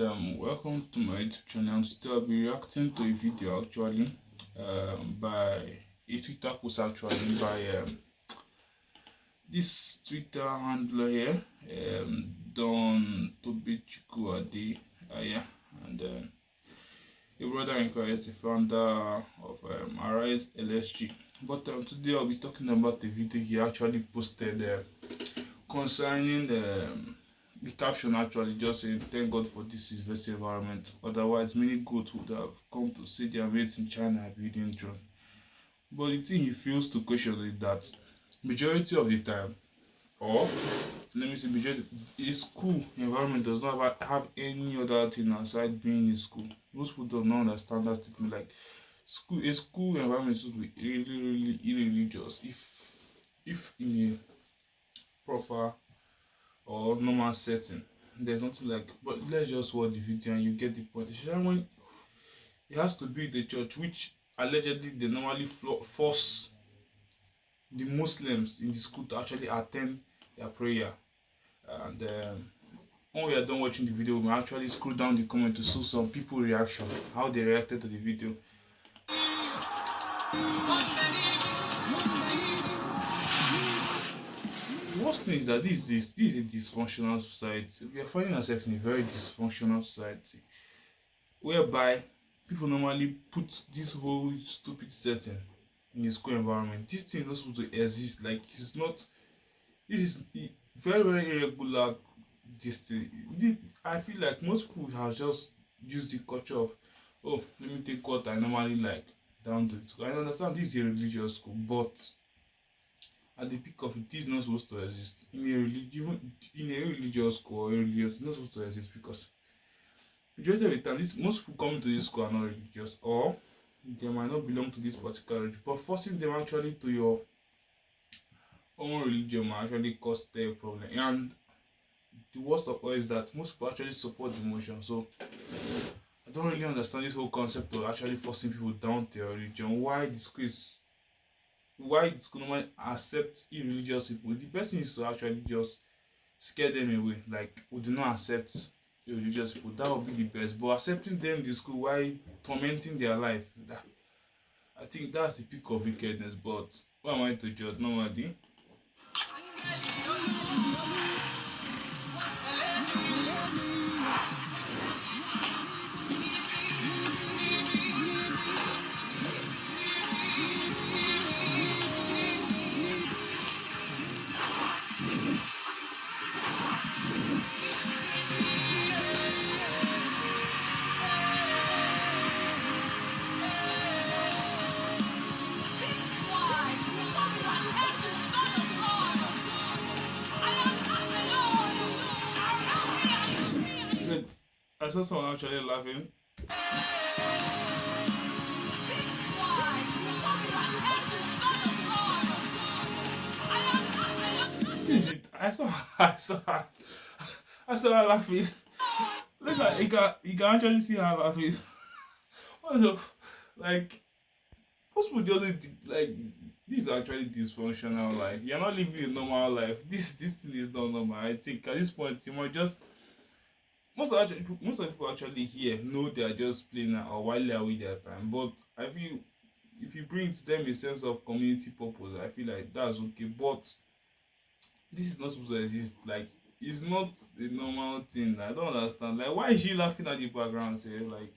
Welcome to my YouTube channel. Today I'll be reacting to a video actually by a Twitter post actually by this Twitter handler here, Don Tobichikuade, yeah, and a brother in Christ, the founder of Arise LSG. But today I'll be talking about the video he actually posted concerning the caption actually just saying thank God for this is best environment. Otherwise many goats would have come to say their mates in China are building drone. But the thing he fails to question is that majority of the time, or let me say majority, a school environment does not have any other thing aside being a school. Most people do not understand that statement. Like a school environment should be really irreligious if in a proper or normal setting. There's nothing like, but let's just watch the video and you get the point. Especially when it has to be the church, which allegedly they normally force the Muslims in the school to actually attend their prayer. And when we are done watching the video, we may actually scroll down the comment to see some people reaction, how they reacted to the video. The worst thing is that this is a dysfunctional society. We are finding ourselves in a very dysfunctional society whereby people normally put this whole stupid setting in a school environment. This thing is not supposed to exist. Like it's not. This is very irregular. This thing. I feel like most people have just used the culture of, oh, let me take what I normally like down to it. So I understand this is a religious school, but at the peak of it, this is not supposed to exist in a even in a religious school or a religious. It's not supposed to exist because majority of the time, most people coming to this school are not religious, or they might not belong to this particular religion. But forcing them actually to your own religion might actually cause their problem. And the worst of all is that most people actually support the motion. So I don't really understand this whole concept of actually forcing people down to your religion. Why the school normally accept irreligious people? The person is to actually just scare them away. Like we do not accept religious people. That would be the best. But accepting them in the school while tormenting their life, I think that's the peak of wickedness. But what am I to judge? Nobody. I saw someone actually laughing. I saw her laughing. Look at you can actually see her laughing. What the like most people just like this is actually dysfunctional life. You're not living a normal life. This thing is not normal. I think at this point you might just most of the people actually here know they are just playing or while away their time. But I feel if you bring to them a sense of community purpose, I feel like that's okay. But this is not supposed to exist. Like it's not a normal thing. I don't understand. Like why is she laughing at the background? Say like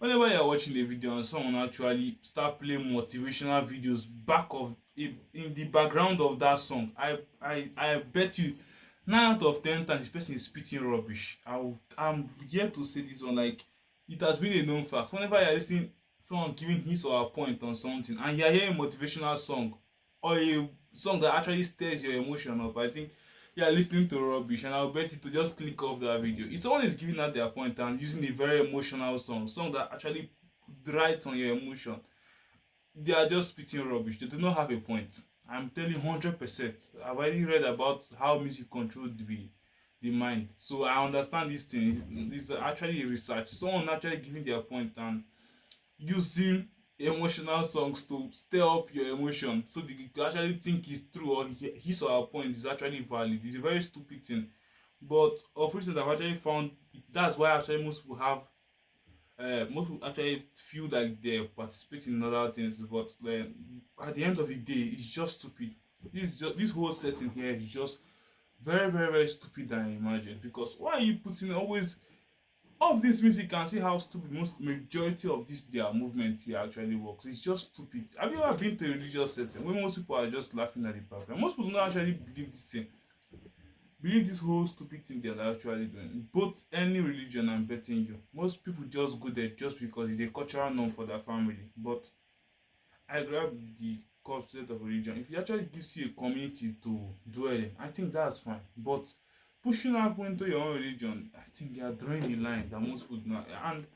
whenever you're watching the video and someone actually start playing motivational videos in the background of that song, I bet you 9 out of 10 times the person is spitting rubbish. I'm here to say this one, like it has been a known fact. Whenever you're listening someone giving his or her point on something and you're hearing a motivational song or a song that actually stirs your emotion up, I think you're listening to rubbish, and I'll bet you to just click off that video. If someone is giving out their point and using a very emotional song that actually writes on your emotion, they are just spitting rubbish. They do not have a point. I'm telling you 100%. I've already read about how music controls the mind. So I understand this thing. This is actually research. Someone actually giving their point and using emotional songs to stir up your emotion so that you can actually think it's true or his or her point is actually valid. It's a very stupid thing. But of recent, I've actually found that's why actually most people actually feel like they're participating in other things, but at the end of the day, it's just stupid. This whole setting here is just very, very, very stupid than I imagine. Because why are you putting always of this music and see how stupid most majority of this their movement here actually works. It's just stupid. Have you ever been to a religious setting where most people are just laughing at the background? Most people don't actually believe this thing. Believe this whole stupid thing they're actually doing. Both any religion, I'm betting you. Most people just go there just because it's a cultural norm for their family. But I grab the concept of religion. If it actually gives you a community to dwell in, I think that's fine. But pushing up into your own religion, I think they are drawing the line that most people do not. And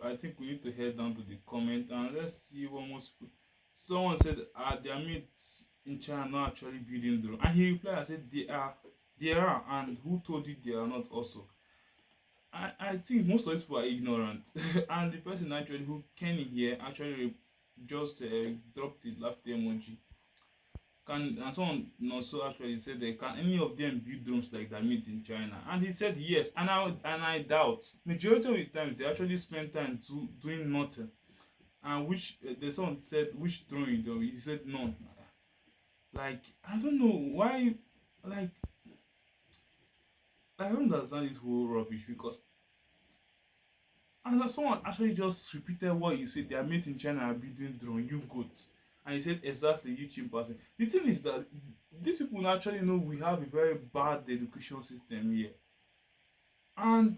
I think we need to head down to the comment and let's see what most people. Someone said, "Are their mates in China not actually building drone?" And he replied, "I said they are, and who told you they are not also?" I think most of these people are ignorant, and the person actually who Kenny here actually just dropped the laughter emoji. Can and someone also actually said that can any of them build drones like that made in China? And he said yes, and I doubt. Majority of the times they actually spend time doing nothing. And which the son said which drone you do? He said none. Like I don't know why. Like I don't understand this whole rubbish because and then someone actually just repeated what you said. Their mates in China are building drone. You goat. And he said exactly you cheap person. The thing is that these people actually know we have a very bad education system here. And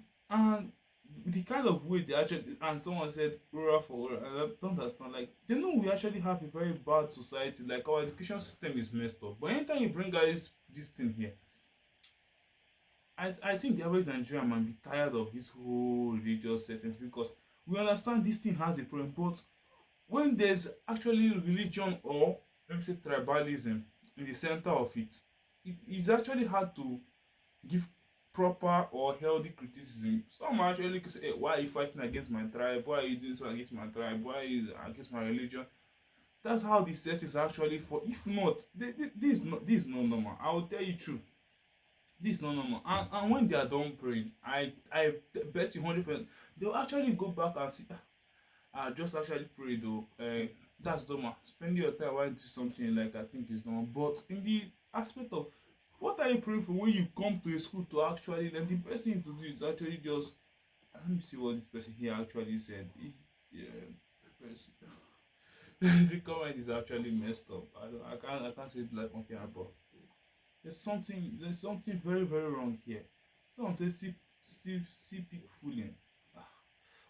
the kind of way they actually and someone said rural for rural. And I don't understand. Like they know we actually have a very bad society. Like our education system is messed up. But anytime you bring guys this thing here, I think the average Nigerian might be tired of this whole religious settings because we understand this thing has a problem, but when there's actually religion or let me say tribalism in the center of it, it is actually hard to give proper or healthy criticism. Some actually say, hey, why are you fighting against my tribe? Why are you doing so against my tribe? Why are you against my religion? That's how the set is actually for. If not, this is not normal. I will tell you true. This is not normal. And when they are done praying, I bet you 100% they'll actually go back and see. I just actually prayed though. That's normal. Spending your time while doing something like I think is normal. But in the aspect of what are you praying for when you come to a school to actually then the person to do is actually just let me see what this person here actually said. Yeah, person. The comment is actually messed up. I can't say it like on camera, but there's something very very wrong here. Someone says see pick fooling. Ah,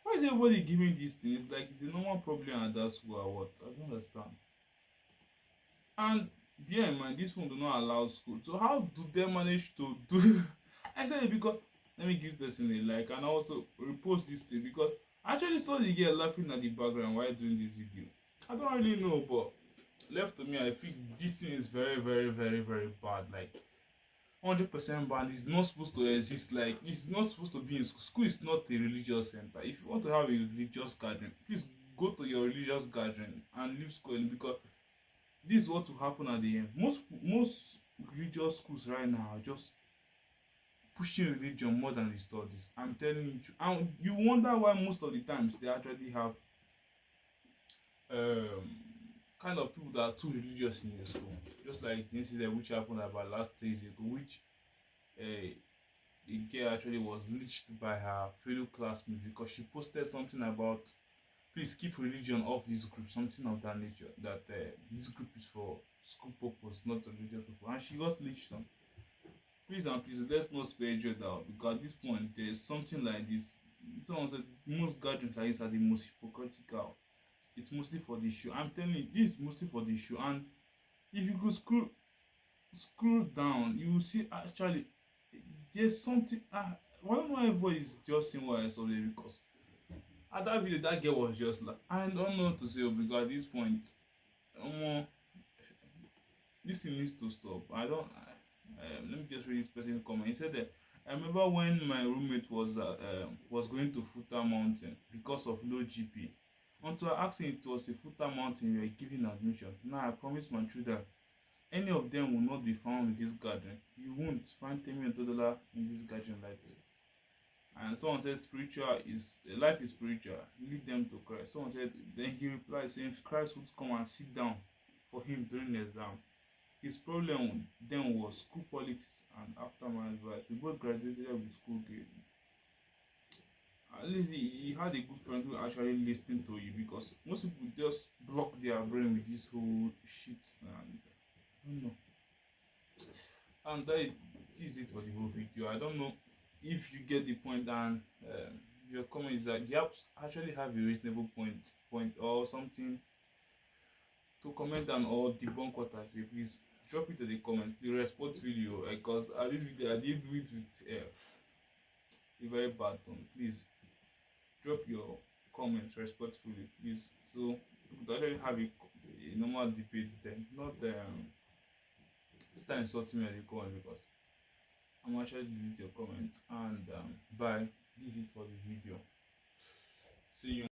why is everybody giving these things? It's like it's a normal problem at that school or what? I don't understand. And bear in mind, this one do not allow school. So how do they manage to do? I said it because let me give person a like and also repost this thing because I actually saw the girl laughing at the background while doing this video. I don't really know, but left to me, I think this thing is very, very, very, very bad. Like 100% banned. It's not supposed to exist. Like it's not supposed to be in school. School is not a religious center. If you want to have a religious gathering, please go to your religious gathering and leave school early because this is what will happen at the end. Most religious schools right now are just pushing religion more than the studies. I'm telling you, and you wonder why most of the times they actually have um kind of people that are too religious in the school. Just like the incident which happened about last 3 days ago, which uh, the girl actually was lynched by her fellow classmates because she posted something about please keep religion off this group, something of that nature. That this group is for school purpose, not religious people, and she got lynched on. Please and please, let's not spare each other out because at this point there's something like this. Someone said most gatherings like this are the most hypocritical. It's mostly for the show. I'm telling you, this is mostly for the show. And if you could scroll down, you will see actually there's something. One of my voice is just seeing what I saw there because at that video that girl was just like I don't know what to say because at this point, um, this thing needs to stop. I don't. Let me just read this person's comment. He said that I remember when my roommate was going to Futa Mountain because of low GP. Until I asked him it was a Futa Mountain we were giving admission. Now I promise my children any of them will not be found in this gathering. You won't find Temi and Todola in this gathering like this. And someone said spiritual is life is spiritual. Lead them to Christ. Someone said then he replied saying Christ would come and sit down for him during the exam. His problem then was school politics and after my advice. We both graduated with school grade. At least he had a good friend who actually listened to you because most people just block their brain with this whole shit and I don't know. And this is it for the whole video. I don't know if you get the point and your comment is that you have actually have a reasonable point or something to comment on or debunk what I say. Please drop it in the comment. The response video because this video I did do it with a very bad tone. Please drop your comments respectfully, please. So we could actually have a normal debate then, not start insulting me at the comment because I'm actually delete your comment and bye. This is it for the video. See you.